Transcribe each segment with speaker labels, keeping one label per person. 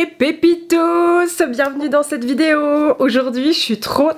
Speaker 1: mes pépitos, bienvenue dans cette vidéo. Aujourd'hui je suis trop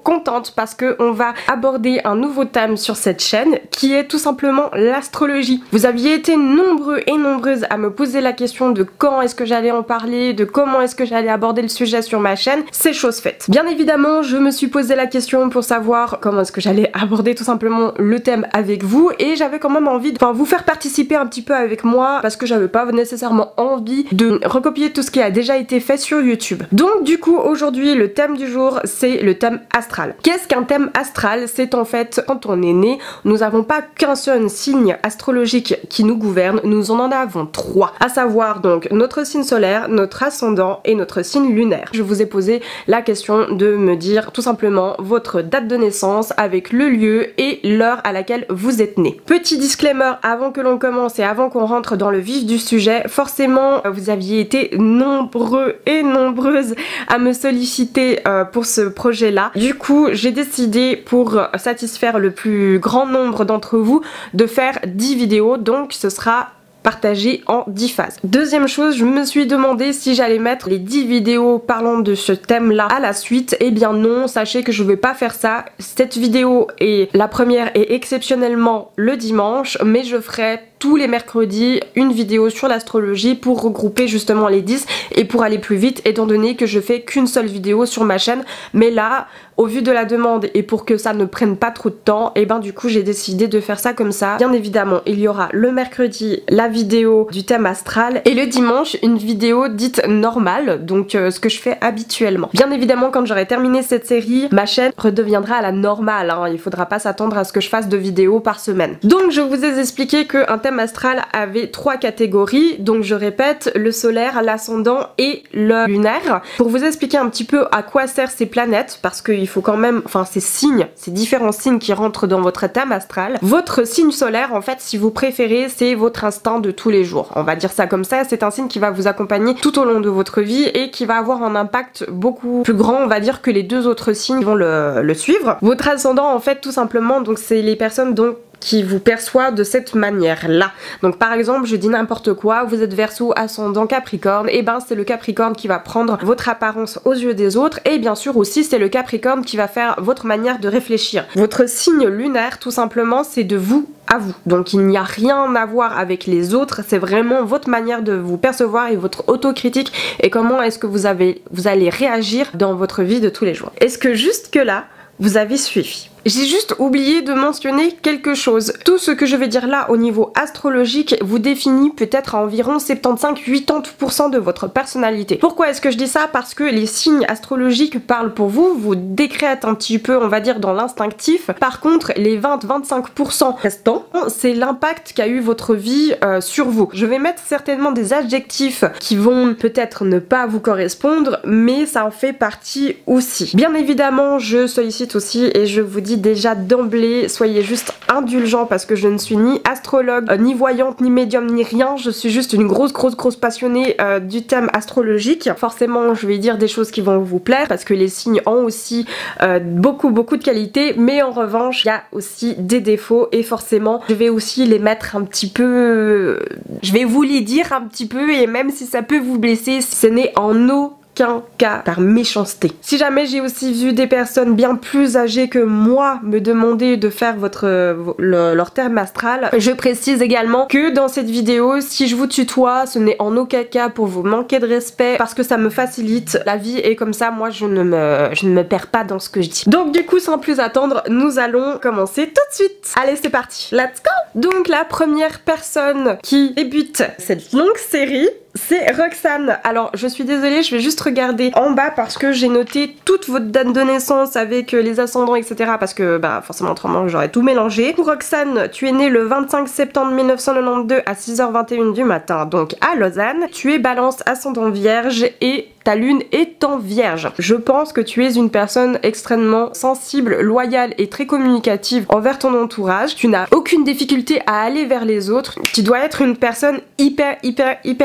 Speaker 1: contente parce que on va aborder un nouveau thème sur cette chaîne qui est tout simplement l'astrologie. Vous aviez été nombreux et nombreuses à me poser la question de quand est-ce que j'allais en parler, de comment est-ce que j'allais aborder le sujet sur ma chaîne. C'est chose faite. Bien évidemment je me suis posé la question pour savoir comment est-ce que j'allais aborder tout simplement le thème avec vous, et j'avais quand même envie de vous faire participer un petit peu avec moi parce que j'avais pas nécessairement envie de recopier tout ce qui a déjà été fait sur YouTube. Donc du coup aujourd'hui le thème du jour c'est le thème astral. Qu'est-ce qu'un thème astral? C'est en fait quand on est né, nous n'avons pas qu'un seul signe astrologique qui nous gouverne, nous en avons trois, à savoir donc notre signe solaire, notre ascendant et notre signe lunaire. Je vous ai posé la question de me dire tout simplement votre date de naissance avec le lieu et l'heure à laquelle vous êtes né. Petit disclaimer avant que l'on commence et avant qu'on rentre dans le vif du sujet, forcément vous aviez été nombreux et nombreuses à me solliciter pour ce projet là. Du coup j'ai décidé, pour satisfaire le plus grand nombre d'entre vous, de faire 10 vidéos, donc ce sera partagé en 10 phases. Deuxième chose, je me suis demandé si j'allais mettre les 10 vidéos parlant de ce thème là à la suite. Eh bien non, sachez que je vais pas faire ça. Cette vidéo est la première et exceptionnellement le dimanche, mais je ferai tous les mercredis une vidéo sur l'astrologie pour regrouper justement les 10 et pour aller plus vite, étant donné que je fais qu'une seule vidéo sur ma chaîne. Mais là, au vu de la demande et pour que ça ne prenne pas trop de temps, et ben du coup j'ai décidé de faire ça comme ça. Bien évidemment il y aura le mercredi la vidéo du thème astral et le dimanche une vidéo dite normale, donc ce que je fais habituellement. Bien évidemment quand j'aurai terminé cette série, ma chaîne redeviendra à la normale, hein. Il faudra pas s'attendre à ce que je fasse 2 vidéos par semaine. Donc je vous ai expliqué qu'un thème astral avait 3 catégories, donc je répète, le solaire, l'ascendant et le lunaire. Pour vous expliquer un petit peu à quoi servent ces planètes, parce qu'il faut quand même, ces signes, ces différents signes qui rentrent dans votre thème astral. Votre signe solaire, en fait, si vous préférez, c'est votre instinct de tous les jours. On va dire ça comme ça, c'est un signe qui va vous accompagner tout au long de votre vie et qui va avoir un impact beaucoup plus grand, on va dire, que les 2 autres signes vont le suivre. Votre ascendant, en fait, tout simplement, donc c'est les personnes qui vous perçoit de cette manière là. Donc par exemple je dis n'importe quoi, vous êtes Verseau ascendant Capricorne, et ben c'est le Capricorne qui va prendre votre apparence aux yeux des autres, et bien sûr aussi c'est le Capricorne qui va faire votre manière de réfléchir. Votre signe lunaire tout simplement c'est de vous à vous, donc il n'y a rien à voir avec les autres, c'est vraiment votre manière de vous percevoir et votre autocritique et comment est-ce que vous allez réagir dans votre vie de tous les jours. Est-ce que jusque là vous avez suivi? J'ai juste oublié de mentionner quelque chose. Tout ce que je vais dire là au niveau astrologique vous définit peut-être à environ 75-80% de votre personnalité. Pourquoi est-ce que je dis ça? Parce que les signes astrologiques parlent pour vous, vous décrètent un petit peu, on va dire, dans l'instinctif. Par contre, les 20-25% restants, c'est l'impact qu'a eu votre vie sur vous. Je vais mettre certainement des adjectifs qui vont peut-être ne pas vous correspondre, mais ça en fait partie aussi. Bien évidemment, je sollicite aussi et je vous dis déjà d'emblée, soyez juste indulgents parce que je ne suis ni astrologue, ni voyante, ni médium, ni rien. Je suis juste une grosse passionnée du thème astrologique. Forcément, je vais dire des choses qui vont vous plaire parce que les signes ont aussi beaucoup de qualités, mais en revanche, il y a aussi des défauts et forcément, je vais aussi les mettre un petit peu... Je vais vous les dire un petit peu et même si ça peut vous blesser, ce n'est en aucun cas par méchanceté. Si jamais j'ai aussi vu des personnes bien plus âgées que moi me demander de faire leur thème astral, je précise également que dans cette vidéo, si je vous tutoie, ce n'est en aucun cas pour vous manquer de respect parce que ça me facilite la vie et comme ça moi je ne me perds pas dans ce que je dis. Donc du coup sans plus attendre, nous allons commencer tout de suite. Allez c'est parti, let's go! Donc la première personne qui débute cette longue série, c'est Roxane. Alors je suis désolée, je vais juste regarder en bas parce que j'ai noté toute votre date de naissance avec les ascendants etc, parce que forcément autrement j'aurais tout mélangé. Pour Roxane, tu es née le 25 septembre 1992 à 6h21 du matin, donc à Lausanne. Tu es Balance ascendant Vierge et ta lune est en Vierge. Je pense que tu es une personne extrêmement sensible, loyale et très communicative envers ton entourage. Tu n'as aucune difficulté à aller vers les autres. Tu dois être une personne hyper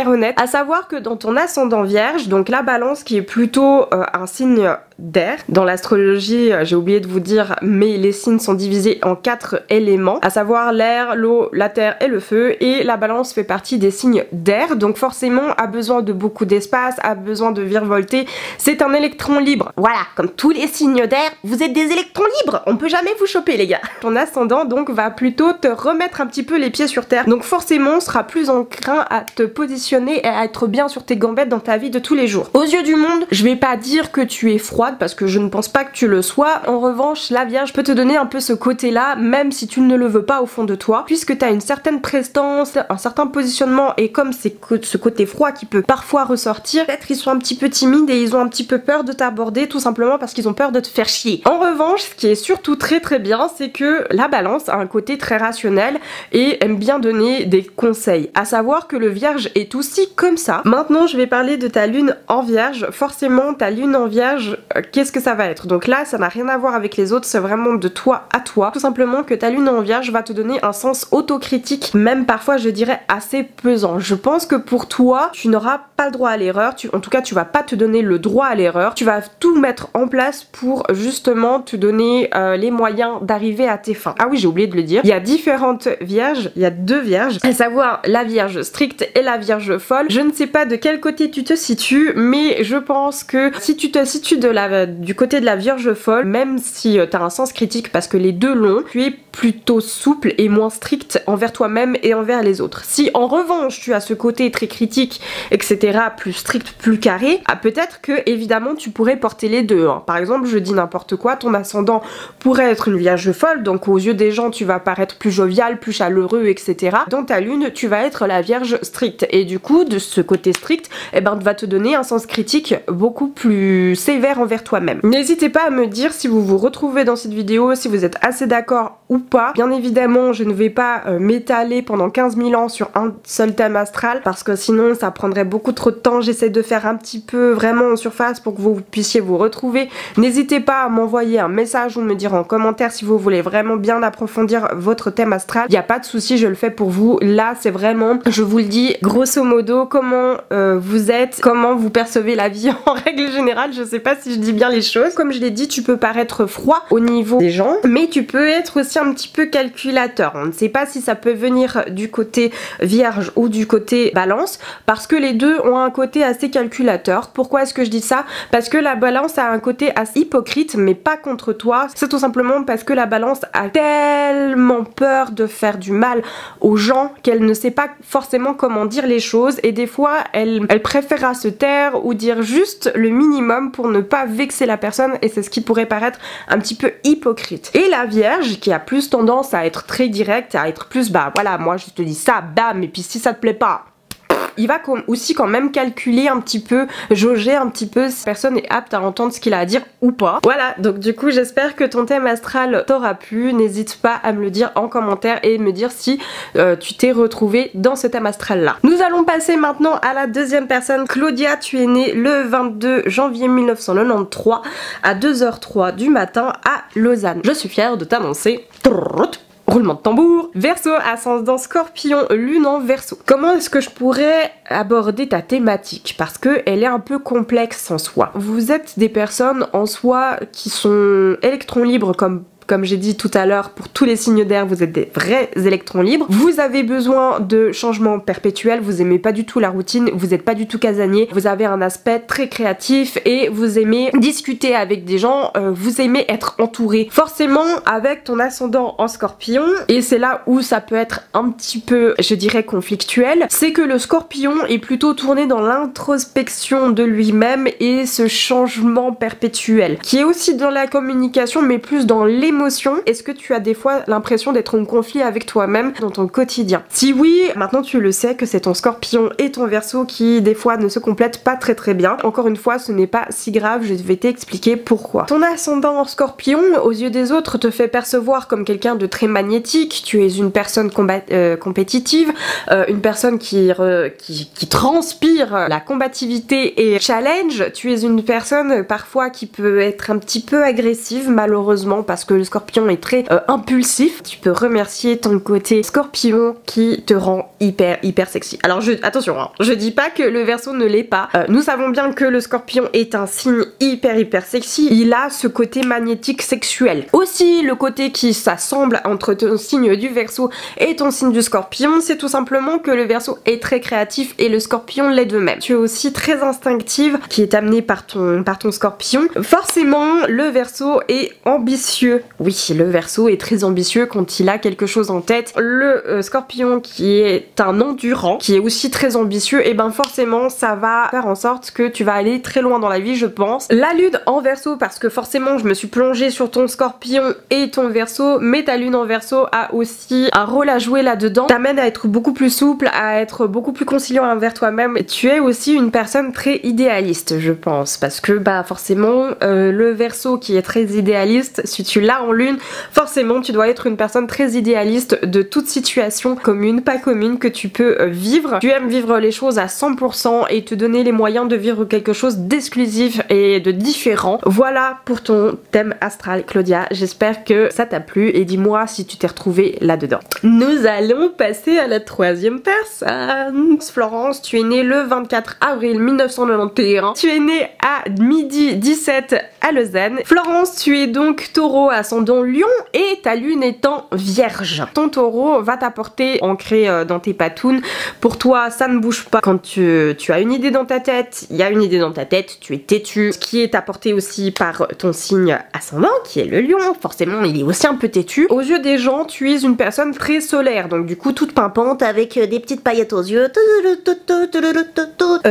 Speaker 1: honnête. À savoir que dans ton ascendant Vierge, donc la Balance qui est plutôt un signe d'air. Dans l'astrologie, j'ai oublié de vous dire, mais les signes sont divisés en 4 éléments, à savoir l'air, l'eau, la terre et le feu, et la balance fait partie des signes d'air, donc forcément a besoin de beaucoup d'espace, a besoin de virevolter, c'est un électron libre. Voilà, comme tous les signes d'air, vous êtes des électrons libres, on peut jamais vous choper les gars. Ton ascendant donc va plutôt te remettre un petit peu les pieds sur terre, donc forcément sera plus enclin à te positionner et à être bien sur tes gambettes dans ta vie de tous les jours. Aux yeux du monde, je vais pas dire que tu es froide parce que je ne pense pas que tu le sois. En revanche, la Vierge peut te donner un peu ce côté-là, même si tu ne le veux pas au fond de toi, puisque tu as une certaine prestance, un certain positionnement, et comme c'est ce côté froid qui peut parfois ressortir, peut-être ils sont un petit peu timides et ils ont un petit peu peur de t'aborder, tout simplement parce qu'ils ont peur de te faire chier. En revanche, ce qui est surtout très bien, c'est que la Balance a un côté très rationnel et aime bien donner des conseils. À savoir que le Vierge est aussi comme ça. Maintenant, je vais parler de ta lune en Vierge. Forcément, ta lune en Vierge, qu'est-ce que ça va être? Donc là, ça n'a rien à voir avec les autres, c'est vraiment de toi à toi. Tout simplement que ta lune en Vierge va te donner un sens autocritique, même parfois je dirais assez pesant. Je pense que pour toi, tu n'auras pas le droit à l'erreur, en tout cas tu vas pas te donner le droit à l'erreur, tu vas tout mettre en place pour justement te donner les moyens d'arriver à tes fins. Ah oui, j'ai oublié de le dire, il y a différentes Vierges, il y a 2 Vierges, à savoir la Vierge stricte et la Vierge folle. Je ne sais pas de quel côté tu te situes, mais je pense que si tu te situes du côté de la Vierge folle, même si tu as un sens critique parce que les deux l'ont, tu es plutôt souple et moins strict envers toi-même et envers les autres. Si en revanche tu as ce côté très critique, etc., plus strict, plus carré, peut-être que évidemment tu pourrais porter les deux. Hein. Par exemple, je dis n'importe quoi, ton ascendant pourrait être une Vierge folle, donc aux yeux des gens tu vas paraître plus jovial, plus chaleureux, etc. Dans ta lune, tu vas être la Vierge stricte, et du coup, de ce côté strict, eh ben, va te donner un sens critique beaucoup plus sévère envers toi-même. N'hésitez pas à me dire si vous vous retrouvez dans cette vidéo, si vous êtes assez d'accord ou pas. Bien évidemment, je ne vais pas m'étaler pendant 15 000 ans sur un seul thème astral, parce que sinon ça prendrait beaucoup trop de temps. J'essaie de faire un petit peu vraiment en surface pour que vous puissiez vous retrouver. N'hésitez pas à m'envoyer un message ou me dire en commentaire si vous voulez vraiment bien approfondir votre thème astral. Il n'y a pas de souci, je le fais pour vous. Là, c'est vraiment, je vous le dis, grosso modo, comment vous êtes, comment vous percevez la vie en règle générale. Je sais pas si je dis bien les choses. Comme je l'ai dit, tu peux paraître froid au niveau des gens, mais tu peux être aussi un petit peu calculateur. On ne sait pas si ça peut venir du côté Vierge ou du côté Balance, parce que les deux ont un côté assez calculateur. Pourquoi est-ce que je dis ça? Parce que la Balance a un côté assez hypocrite, mais pas contre toi. C'est tout simplement parce que la Balance a tellement peur de faire du mal aux gens qu'elle ne sait pas forcément comment dire les choses, et des fois elle préférera se taire ou dire juste le minimum pour ne pas vexer la personne, et c'est ce qui pourrait paraître un petit peu hypocrite. Et la Vierge qui a plus tendance à être très directe, à être plus bah voilà, moi je te dis ça, bam, et puis si ça te plaît pas, il va aussi quand même calculer un petit peu, jauger un petit peu si la personne est apte à entendre ce qu'il a à dire ou pas. Voilà, donc du coup j'espère que ton thème astral t'aura plu. N'hésite pas à me le dire en commentaire et me dire si tu t'es retrouvé dans ce thème astral là. Nous allons passer maintenant à la deuxième personne. Claudia, tu es née le 22 janvier 1993 à 2h03 du matin à Lausanne. Je suis fière de t'annoncer... Roulement de tambour. Verseau, ascendant Scorpion, lune en Verseau. Comment est-ce que je pourrais aborder ta thématique? Parce que elle est un peu complexe en soi. Vous êtes des personnes en soi qui sont électrons libres comme j'ai dit tout à l'heure, pour tous les signes d'air, vous êtes des vrais électrons libres. Vous avez besoin de changements perpétuels, vous aimez pas du tout la routine, vous êtes pas du tout casanier, vous avez un aspect très créatif et vous aimez discuter avec des gens, vous aimez être entouré. Forcément, avec ton ascendant en Scorpion, et c'est là où ça peut être un petit peu, je dirais, conflictuel, c'est que le Scorpion est plutôt tourné dans l'introspection de lui-même et ce changement perpétuel, qui est aussi dans la communication, mais plus dans l'émotion. Est-ce que tu as des fois l'impression d'être en conflit avec toi-même dans ton quotidien? Si oui, maintenant tu le sais que c'est ton Scorpion et ton Verseau qui des fois ne se complètent pas très bien. Encore une fois, ce n'est pas si grave, je vais t'expliquer pourquoi. Ton ascendant en Scorpion, aux yeux des autres, te fait percevoir comme quelqu'un de très magnétique. Tu es une personne compétitive, une personne qui transpire la combativité et challenge. Tu es une personne parfois qui peut être un petit peu agressive malheureusement, parce que scorpion est très impulsif, tu peux remercier ton côté scorpion qui te rend hyper sexy. Alors attention, hein, je dis pas que le Verseau ne l'est pas. Nous savons bien que le scorpion est un signe hyper sexy. Il a ce côté magnétique sexuel. Aussi, le côté qui s'assemble entre ton signe du Verseau et ton signe du scorpion, c'est tout simplement que le Verseau est très créatif et le scorpion l'est de même. Tu es aussi très instinctive, qui est amenée par ton scorpion. Forcément, le Verseau est ambitieux. Oui, le Verseau est très ambitieux quand il a quelque chose en tête. Le scorpion qui est un endurant, qui est aussi très ambitieux, et ben forcément ça va faire en sorte que tu vas aller très loin dans la vie, je pense. La lune en Verseau, parce que forcément je me suis plongée sur ton scorpion et ton Verseau, mais ta lune en Verseau a aussi un rôle à jouer là-dedans. T'amène à être beaucoup plus souple, à être beaucoup plus conciliant envers toi-même. Tu es aussi une personne très idéaliste, je pense, parce que bah forcément le Verseau qui est très idéaliste, si tu l'as en lune, forcément tu dois être une personne très idéaliste de toute situation commune, pas commune, que tu peux vivre. Tu aimes vivre les choses à 100% et te donner les moyens de vivre quelque chose d'exclusif et de différent. Voilà pour ton thème astral, Claudia. J'espère que ça t'a plu et dis-moi si tu t'es retrouvée là-dedans. Nous allons passer à la troisième personne. Florence, tu es née le 24 avril 1991. Tu es née à midi 17 à Lausanne. Florence, tu es donc taureau ascendant lion et ta lune étant vierge. Ton taureau va t'apporter ancré dans tes patounes. Pour toi, ça ne bouge pas. Quand tu as une idée dans ta tête, il y a une idée dans ta tête, tu es têtu. Ce qui est apporté aussi par ton signe ascendant, qui est le lion, forcément il est aussi un peu têtu. Aux yeux des gens, tu es une personne très solaire, donc du coup toute pimpante avec des petites paillettes aux yeux.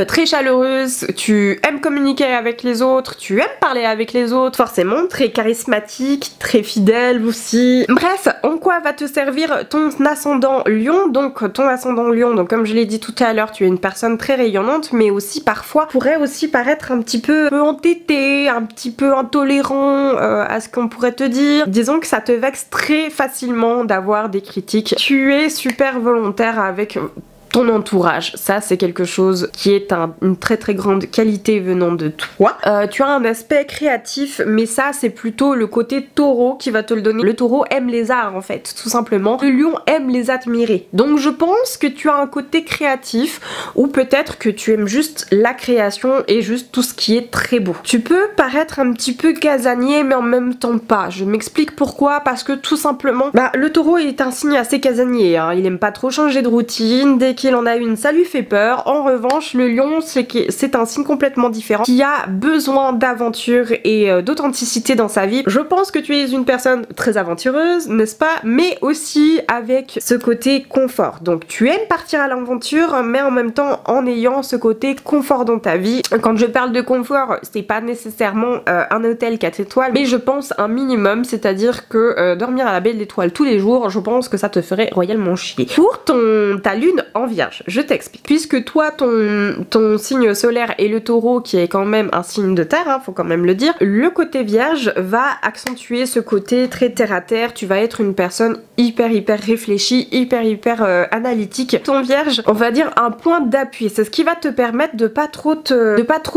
Speaker 1: Très chaleureuse, tu aimes communiquer avec les autres, tu aimes parler avec les autres, forcément très charismatique, très fidèle aussi. Bref, en quoi va te servir ton ascendant lion? Donc ton ascendant lion, donc comme je l'ai dit tout à l'heure, tu es une personne très rayonnante, mais aussi parfois pourrait aussi paraître un petit peu entêté, un petit peu intolérant à ce qu'on pourrait te dire. Disons que ça te vexe très facilement d'avoir des critiques. Tu es super volontaire avec ton entourage, ça c'est quelque chose qui est une très grande qualité venant de toi. Tu as un aspect créatif, mais ça c'est plutôt le côté taureau qui va te le donner. Le taureau aime les arts en fait, tout simplement. Le lion aime les admirer. Donc je pense que tu as un côté créatif, ou peut-être que tu aimes juste la création et juste tout ce qui est très beau. Tu peux paraître un petit peu casanier, mais en même temps pas. Je m'explique pourquoi, parce que tout simplement, le taureau est un signe assez casanier, hein. Il aime pas trop changer de routine. Dès qu'il en a une, ça lui fait peur. En revanche, le lion, c'est un signe complètement différent, qui a besoin d'aventure et d'authenticité dans sa vie. Je pense que tu es une personne très aventureuse, n'est-ce pas? Mais aussi avec ce côté confort. Donc tu aimes partir à l'aventure, mais en même temps en ayant ce côté confort dans ta vie. Quand je parle de confort, c'est pas nécessairement un hôtel 4 étoiles, mais je pense un minimum, c'est-à-dire que dormir à la belle étoile tous les jours, je pense que ça te ferait royalement chier. Pour ta lune en Vierge, je t'explique. Puisque toi, ton signe solaire est le taureau, qui est quand même un signe de terre, hein, faut quand même le dire, le côté Vierge va accentuer ce côté très terre à terre. Tu vas être une personne hyper réfléchie, hyper analytique. Ton Vierge, on va dire un point d'appui. C'est ce qui va te permettre de pas trop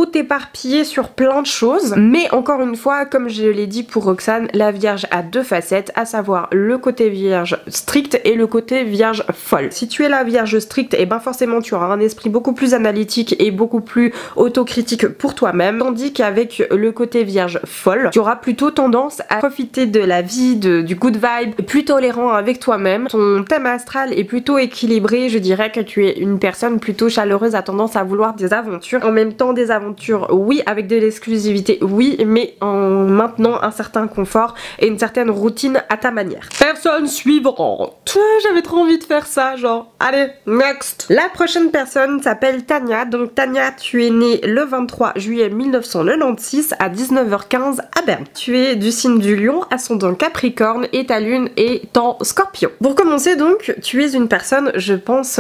Speaker 1: t'éparpiller sur plein de choses. Mais encore une fois, comme je l'ai dit pour Roxane, la Vierge a deux facettes, à savoir le côté Vierge strict et le côté Vierge folle. Si tu es la Vierge stricte, et ben forcément tu auras un esprit beaucoup plus analytique et beaucoup plus autocritique pour toi-même, tandis qu'avec le côté Vierge folle, tu auras plutôt tendance à profiter de la vie, du good vibe, plus tolérant avec toi-même. Ton thème astral est plutôt équilibré, je dirais que tu es une personne plutôt chaleureuse, à tendance à vouloir des aventures. En même temps des aventures, oui, avec de l'exclusivité, oui, mais en maintenant un certain confort et une certaine routine à ta manière. Personne suivante. J'avais trop envie de faire ça, genre, allez, next. La prochaine personne s'appelle Tania. Donc Tania, tu es née le 23 juillet 1996 à 19h15 à Berne. Tu es du signe du lion, ascendant Capricorne, et ta lune est en Scorpion. Pour commencer donc, tu es une personne, je pense,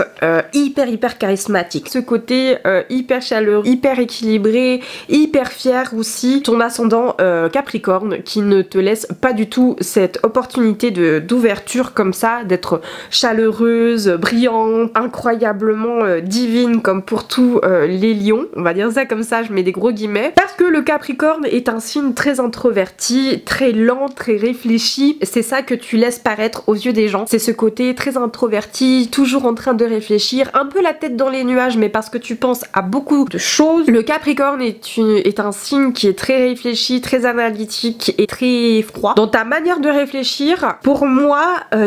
Speaker 1: hyper charismatique. Ce côté hyper chaleureux, hyper équilibré, hyper fier aussi. Ton ascendant Capricorne qui ne te laisse pas du tout cette opportunité d'ouverture comme ça, d'être chaleureuse, brillante, incroyable. incroyablement divine comme pour tous les lions, on va dire ça comme ça, je mets des gros guillemets, parce que le Capricorne est un signe très introverti, très lent, très réfléchi, c'est ça que tu laisses paraître aux yeux des gens, c'est ce côté très introverti, toujours en train de réfléchir, un peu la tête dans les nuages mais parce que tu penses à beaucoup de choses. Le Capricorne est un signe qui est très réfléchi, très analytique et très froid. Dans ta manière de réfléchir, pour moi,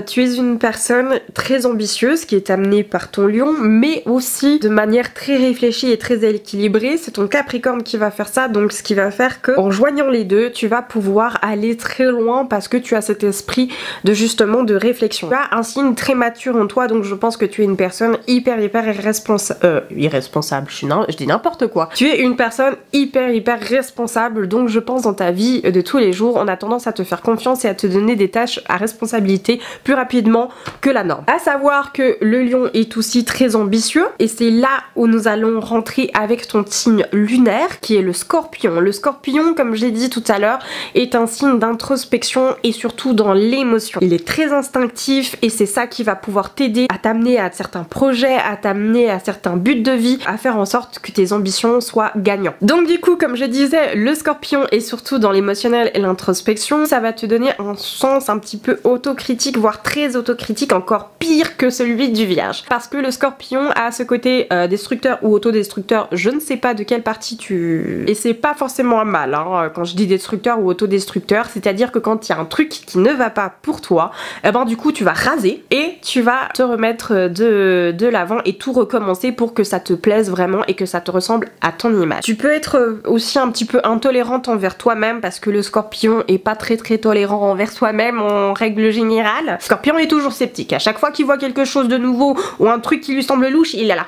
Speaker 1: tu es une personne très ambitieuse qui est amenée par ton lion, mais aussi de manière très réfléchie et très équilibrée. C'est ton Capricorne qui va faire ça, donc ce qui va faire que en joignant les deux, tu vas pouvoir aller très loin parce que tu as cet esprit de justement de réflexion. Tu as un signe très mature en toi, donc je pense que tu es une personne hyper irresponsable, je dis n'importe quoi. Tu es une personne hyper responsable, donc je pense dans ta vie de tous les jours, on a tendance à te faire confiance et à te donner des tâches à responsabilité plus rapidement que la norme. À savoir que le lion est aussi très ambitieux et c'est là où nous allons rentrer avec ton signe lunaire qui est le scorpion. Le scorpion, comme j'ai dit tout à l'heure, est un signe d'introspection et surtout dans l'émotion. Il est très instinctif et c'est ça qui va pouvoir t'aider à t'amener à certains projets, à t'amener à certains buts de vie, à faire en sorte que tes ambitions soient gagnantes. Donc du coup, comme je disais, le scorpion est surtout dans l'émotionnel et l'introspection, ça va te donner un sens un petit peu autocritique, voire très autocritique, encore pire que celui du vierge. Parce que le scorpion a ce côté destructeur ou autodestructeur, je ne sais pas de quelle partie tu... Et c'est pas forcément un mal, hein, quand je dis destructeur ou autodestructeur, c'est-à-dire que quand il y a un truc qui ne va pas pour toi, eh ben du coup tu vas raser et tu vas te remettre de l'avant et tout recommencer pour que ça te plaise vraiment et que ça te ressemble à ton image. Tu peux être aussi un petit peu intolérante envers toi-même parce que le scorpion est pas très tolérant envers soi-même en règle générale. Le scorpion est toujours sceptique. À chaque fois qu'il voit quelque chose de nouveau ou un truc qui lui semble louche, il est là.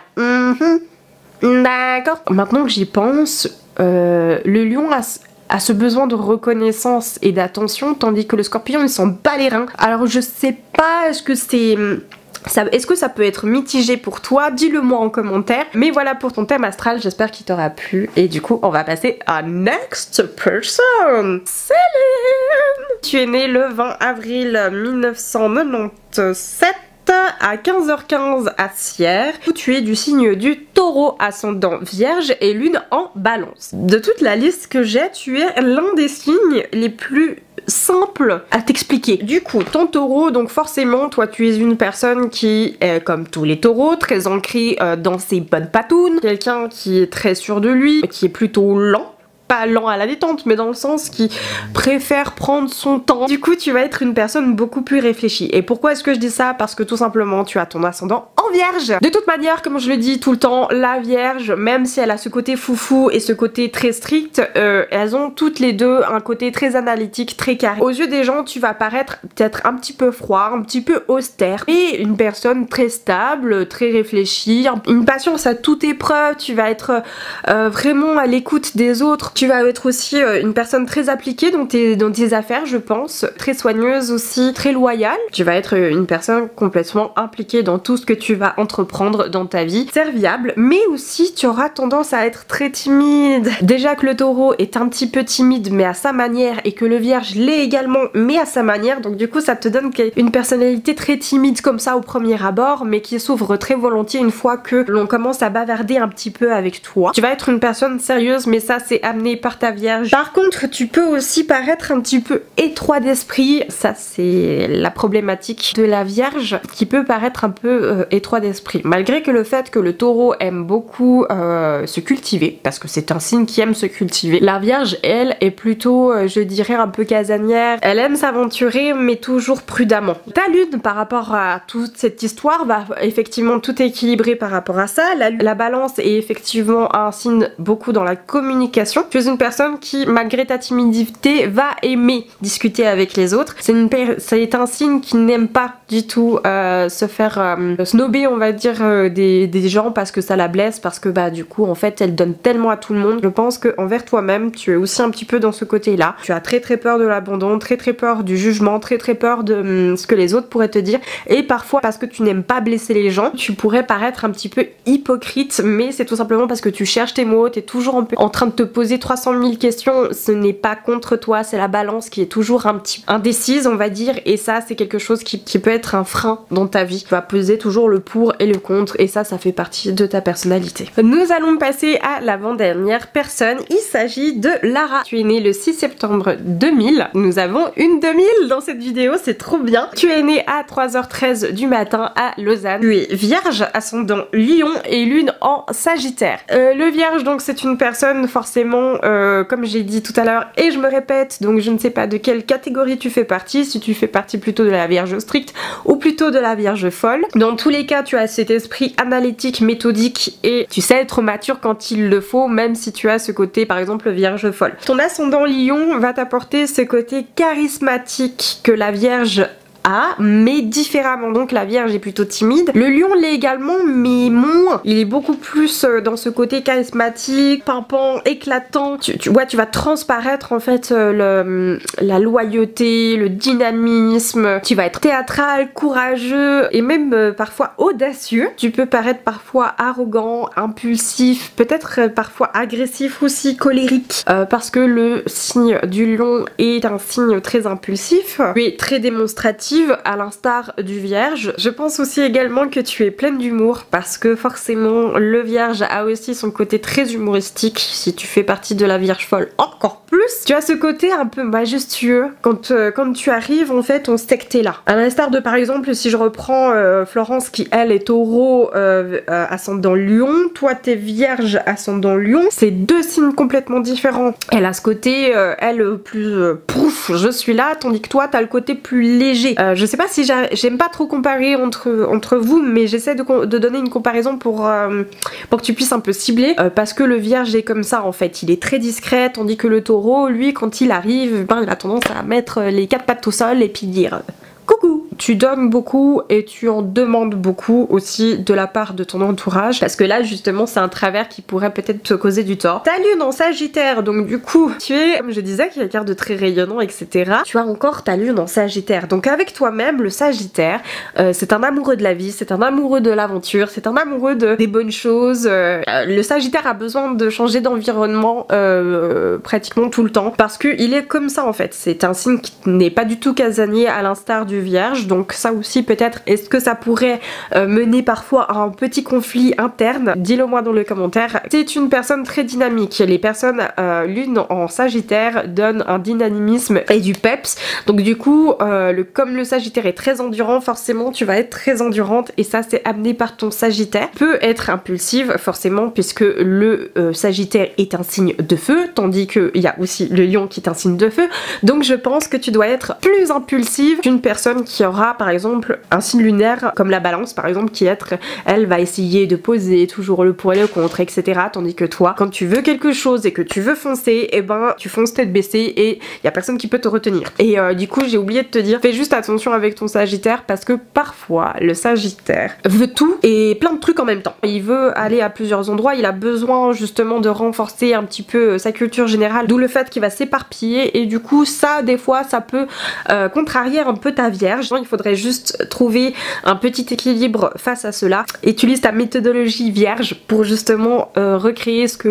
Speaker 1: D'accord. Maintenant que j'y pense, le lion a ce besoin de reconnaissance et d'attention, tandis que le scorpion il s'en bat les reins. Alors je sais pas, est-ce que c'est... Est-ce que ça peut être mitigé pour toi? Dis-le moi en commentaire. Mais voilà pour ton thème astral, j'espère qu'il t'aura plu. Et du coup, on va passer à next person. Céline! Tu es née le 20 avril 1997 à 15h15 à Sierre, où tu es du signe du Taureau, ascendant Vierge et lune en Balance. De toute la liste que j'ai, tu es l'un des signes les plus simples à t'expliquer. Du coup, ton Taureau, donc forcément, toi tu es une personne qui est comme tous les taureaux, très ancrée dans ses bonnes patounes, quelqu'un qui est très sûr de lui, qui est plutôt lent. Pas lent à la détente, mais dans le sens qui préfère prendre son temps. Du coup, tu vas être une personne beaucoup plus réfléchie. Et pourquoi est-ce que je dis ça? Parce que tout simplement, tu as ton ascendant en Vierge. De toute manière, comme je le dis tout le temps, la Vierge, même si elle a ce côté foufou et ce côté très strict, elles ont toutes les deux un côté très analytique, très carré. Aux yeux des gens, tu vas paraître peut-être un petit peu froid, un petit peu austère, et une personne très stable, très réfléchie, une patience à toute épreuve. Tu vas être vraiment à l'écoute des autres. Tu vas être aussi une personne très appliquée dans tes affaires, je pense, très soigneuse aussi, très loyale. Tu vas être une personne complètement impliquée dans tout ce que tu vas entreprendre dans ta vie, serviable, mais aussi tu auras tendance à être très timide. Déjà que le Taureau est un petit peu timide mais à sa manière, et que le Vierge l'est également mais à sa manière, donc du coup ça te donne une personnalité très timide comme ça au premier abord, mais qui s'ouvre très volontiers une fois que l'on commence à bavarder un petit peu avec toi. Tu vas être une personne sérieuse, mais ça c'est amené par ta Vierge. Par contre, tu peux aussi paraître un petit peu étroit d'esprit. Ça, c'est la problématique de la Vierge, qui peut paraître un peu étroit d'esprit. Malgré que le fait que le Taureau aime beaucoup se cultiver, parce que c'est un signe qui aime se cultiver, la Vierge, elle, est plutôt, je dirais, un peu casanière. Elle aime s'aventurer, mais toujours prudemment. Ta lune, par rapport à toute cette histoire, va effectivement tout équilibrer par rapport à ça. La Balance est effectivement un signe beaucoup dans la communication. Tu es une personne qui, malgré ta timidité, va aimer discuter avec les autres. C'est un signe qui n'aime pas du tout se faire snobber, on va dire, des gens parce que ça la blesse, parce que bah du coup en fait elle donne tellement à tout le monde. Je pense que envers toi-même tu es aussi un petit peu dans ce côté-là. Tu as très peur de l'abandon, très peur du jugement, très peur de ce que les autres pourraient te dire, et parfois parce que tu n'aimes pas blesser les gens, tu pourrais paraître un petit peu hypocrite, mais c'est tout simplement parce que tu cherches tes mots, t'es toujours un peu en train de te poser 300 000 questions, ce n'est pas contre toi, c'est la balance qui est toujours un petit indécise, on va dire, et ça c'est quelque chose qui peut être un frein dans ta vie. Tu vas peser toujours le pour et le contre, et ça fait partie de ta personnalité. Nous allons passer à l'avant-dernière personne, il s'agit de Lara. Tu es née le 6 septembre 2000, nous avons une 2000 dans cette vidéo, c'est trop bien. Tu es née à 3h13 du matin à Lausanne. Tu es vierge, ascendant Lion et lune en Sagittaire. Le vierge, donc c'est une personne forcément, comme j'ai dit tout à l'heure, et je me répète, donc je ne sais pas de quelle catégorie tu fais partie, si tu fais partie plutôt de la vierge stricte ou plutôt de la vierge folle. Dans tous les cas, tu as cet esprit analytique, méthodique, et tu sais être mature quand il le faut, même si tu as ce côté par exemple vierge folle. Ton ascendant Lion va t'apporter ce côté charismatique que la vierge mais différemment. Donc la vierge est plutôt timide. Le lion l'est également, mais moins. Il est beaucoup plus dans ce côté charismatique, pimpant, éclatant. Tu vas transparaître en fait la loyauté, le dynamisme. Tu vas être théâtral, courageux et même parfois audacieux. Tu peux paraître parfois arrogant, impulsif, peut-être parfois agressif aussi, colérique. Parce que le signe du lion est un signe très impulsif. Tu es très démonstratif, à l'instar du vierge. Je pense aussi également que tu es pleine d'humour parce que forcément le vierge a aussi son côté très humoristique. Si tu fais partie de la vierge folle, encore plus. Tu as ce côté un peu majestueux quand tu arrives, en fait on sait que t'es là. À l'instar de par exemple si je reprends Florence qui elle est taureau ascendant lion, toi t'es vierge ascendant lion, c'est deux signes complètement différents. Elle a ce côté elle plus pouf je suis là, tandis que toi t'as le côté plus léger. Je sais pas si j'aime pas trop comparer entre vous, mais j'essaie de donner une comparaison pour que tu puisses un peu cibler, parce que le vierge est comme ça en fait, il est très discret, tandis que le taureau, lui, quand il arrive, ben, il a tendance à mettre les quatre pattes au sol et puis dire coucou. Tu donnes beaucoup et tu en demandes beaucoup aussi de la part de ton entourage, parce que là justement c'est un travers qui pourrait peut-être te causer du tort. Ta lune en Sagittaire, donc du coup tu es, comme je disais, quelqu'un de très rayonnant, etc. Tu as encore ta lune en Sagittaire, donc avec toi-même le Sagittaire, c'est un amoureux de la vie, c'est un amoureux de l'aventure, c'est un amoureux des bonnes choses. Le Sagittaire a besoin de changer d'environnement pratiquement tout le temps, parce qu'il est comme ça en fait. C'est un signe qui n'est pas du tout casanier à l'instar du Vierge, donc ça aussi peut-être, est-ce que ça pourrait mener parfois à un petit conflit interne? Dis-le moi dans les commentaires. C'est une personne très dynamique. Les personnes lune en Sagittaire donnent un dynamisme et du peps, donc du coup comme le Sagittaire est très endurant, forcément tu vas être très endurante, et ça c'est amené par ton Sagittaire. Peut être impulsive forcément puisque le Sagittaire est un signe de feu, tandis qu'il y a aussi le lion qui est un signe de feu, donc je pense que tu dois être plus impulsive qu'une personne qui aura par exemple un signe lunaire comme la balance par exemple, qui elle va essayer de poser toujours le pour et le contre, etc. Tandis que toi, quand tu veux quelque chose et que tu veux foncer, et ben tu fonces tête baissée et y a personne qui peut te retenir. Et du coup j'ai oublié de te dire, fais juste attention avec ton Sagittaire, parce que parfois le Sagittaire veut tout et plein de trucs en même temps. Il veut aller à plusieurs endroits, il a besoin justement de renforcer un petit peu sa culture générale, d'où le fait qu'il va s'éparpiller, et du coup ça des fois ça peut contrarier un peu ta Vierge. Il faudrait juste trouver un petit équilibre face à cela. Utilise ta méthodologie Vierge pour justement recréer ce que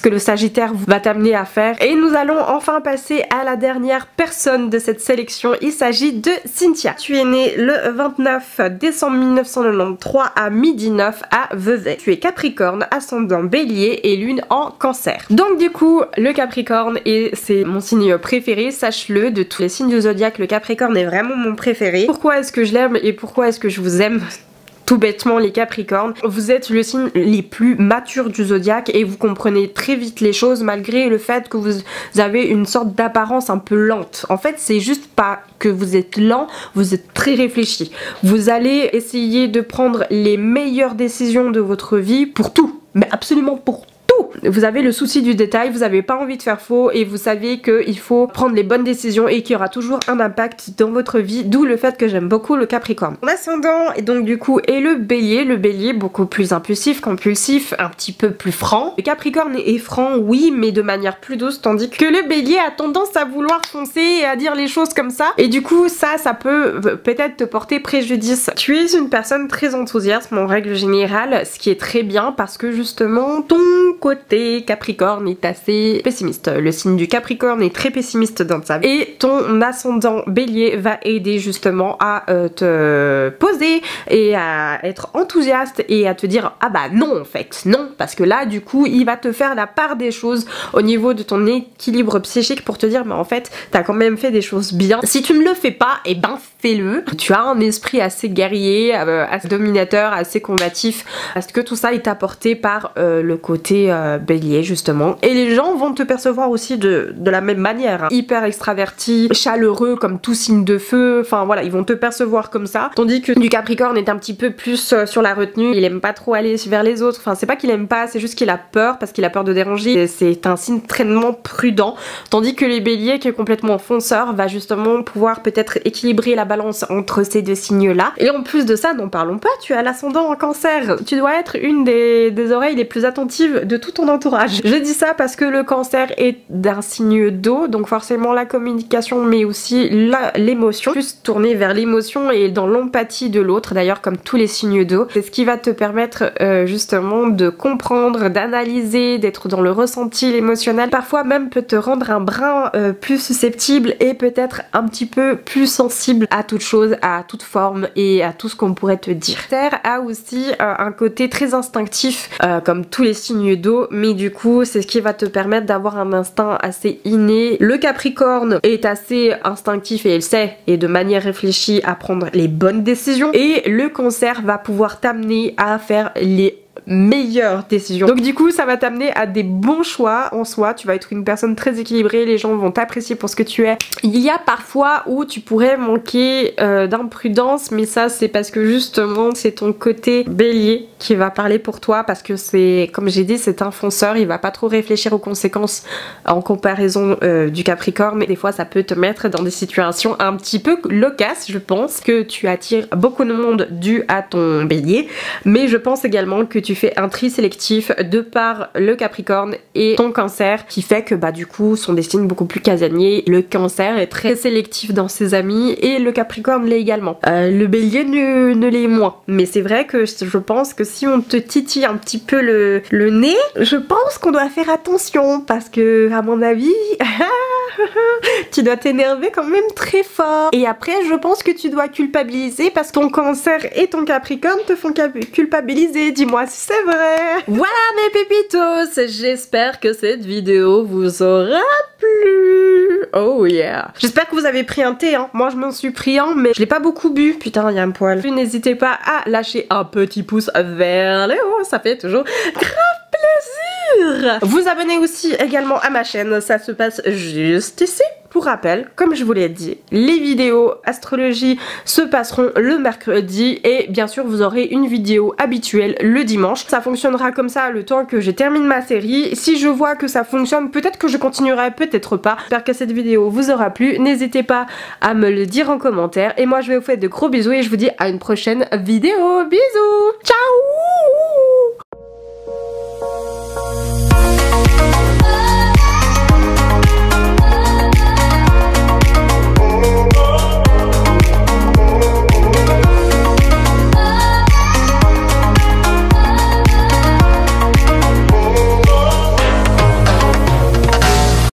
Speaker 1: le Sagittaire va t'amener à faire. Et nous allons enfin passer à la dernière personne de cette sélection. Il s'agit de Cynthia. Tu es née le 29 décembre 1993 à 12h09 à Vevey. Tu es Capricorne, ascendant Bélier et lune en Cancer. Donc du coup le Capricorne, et c'est mon signe préféré, sache-le, de tous les signes du zodiaque, le Capricorne est vraiment mon préféré. Pourquoi est-ce que je l'aime et pourquoi est-ce que je vous aime? Tout bêtement, les Capricornes, vous êtes le signe les plus matures du zodiaque et vous comprenez très vite les choses malgré le fait que vous avez une sorte d'apparence un peu lente. En fait, c'est juste pas que vous êtes lent, vous êtes très réfléchi. Vous allez essayer de prendre les meilleures décisions de votre vie pour tout, mais absolument pour tout. Vous avez le souci du détail, vous n'avez pas envie de faire faux et vous savez qu'il faut prendre les bonnes décisions et qu'il y aura toujours un impact dans votre vie, d'où le fait que j'aime beaucoup le Capricorne. Mon ascendant et donc du coup est le Bélier beaucoup plus impulsif, compulsif, un petit peu plus franc. Le Capricorne est franc, oui, mais de manière plus douce, tandis que le Bélier a tendance à vouloir foncer et à dire les choses comme ça, et du coup ça peut peut-être te porter préjudice. Tu es une personne très enthousiaste en règle générale, ce qui est très bien parce que justement ton côté côté Capricorne est assez pessimiste. Le signe du Capricorne est très pessimiste dans sa vie. Et ton ascendant Bélier va aider justement à te poser et à être enthousiaste et à te dire ah bah non en fait, non, parce que là du coup il va te faire la part des choses au niveau de ton équilibre psychique pour te dire mais en fait t'as quand même fait des choses bien. Si tu ne le fais pas, et ben fais-le. Tu as un esprit assez guerrier, assez dominateur, assez combatif, parce que tout ça est apporté par le côté Bélier justement. Et les gens vont te percevoir aussi de la même manière, hein. Hyper extraverti, chaleureux comme tout signe de feu, enfin voilà, ils vont te percevoir comme ça. Tandis que du Capricorne est un petit peu plus sur la retenue, il aime pas trop aller vers les autres, enfin c'est pas qu'il aime pas, c'est juste qu'il a peur parce qu'il a peur de déranger. C'est un signe très prudent, tandis que les Béliers qui est complètement fonceur va justement pouvoir peut-être équilibrer la balance entre ces deux signes là. Et en plus de ça, n'en parlons pas, tu as l'ascendant en Cancer, tu dois être une des oreilles les plus attentives de tout ton entourage. Je dis ça parce que le Cancer est d'un signe d'eau, donc forcément la communication mais aussi l'émotion, plus tournée vers l'émotion et dans l'empathie de l'autre, d'ailleurs comme tous les signes d'eau. C'est ce qui va te permettre justement de comprendre, d'analyser, d'être dans le ressenti, l'émotionnel, parfois même peut te rendre un brin plus susceptible et peut-être un petit peu plus sensible à toute chose, à toute forme et à tout ce qu'on pourrait te dire. Terre a aussi un côté très instinctif comme tous les signes d'eau, mais du coup c'est ce qui va te permettre d'avoir un instinct assez inné. Le Capricorne est assez instinctif et il sait, et de manière réfléchie, à prendre les bonnes décisions, et le Cancer va pouvoir t'amener à faire les meilleures décisions. Donc du coup ça va t'amener à des bons choix en soi, tu vas être une personne très équilibrée, les gens vont t'apprécier pour ce que tu es. Il y a parfois où tu pourrais manquer d'imprudence, mais ça c'est parce que justement c'est ton côté Bélier qui va parler pour toi, parce que c'est, comme j'ai dit, c'est un fonceur, il va pas trop réfléchir aux conséquences en comparaison du Capricorne, mais des fois ça peut te mettre dans des situations un petit peu locasses. Je pense que tu attires beaucoup de monde dû à ton Bélier, mais je pense également que tu fais un tri sélectif de par le Capricorne et ton Cancer, qui fait que bah du coup sont des signes beaucoup plus casaniers. Le Cancer est très sélectif dans ses amis et le Capricorne l'est également. Le Bélier ne l'est moins, mais c'est vrai que je pense que si on te titille un petit peu le nez, je pense qu'on doit faire attention, parce que à mon avis tu dois t'énerver quand même très fort. Et après je pense que tu dois culpabiliser, parce que ton Cancer et ton Capricorne te font culpabiliser. Dis-moi si c'est vrai. Voilà mes pépitos, j'espère que cette vidéo vous aura plu. Oh yeah. J'espère que vous avez pris un thé, hein. Moi je m'en suis pris un, mais je l'ai pas beaucoup bu. Putain, il y a un poil. N'hésitez pas à lâcher un petit pouce vers le haut, ça fait toujours grave plaisir. Vous abonnez aussi également à ma chaîne, ça se passe juste ici. Pour rappel, comme je vous l'ai dit, les vidéos astrologie se passeront le mercredi, et bien sûr vous aurez une vidéo habituelle le dimanche. Ça fonctionnera comme ça le temps que je termine ma série. Si je vois que ça fonctionne, peut-être que je continuerai, peut-être pas. J'espère que cette vidéo vous aura plu. N'hésitez pas à me le dire en commentaire. Et moi je vais vous faire de gros bisous et je vous dis à une prochaine vidéo. Bisous. Ciao.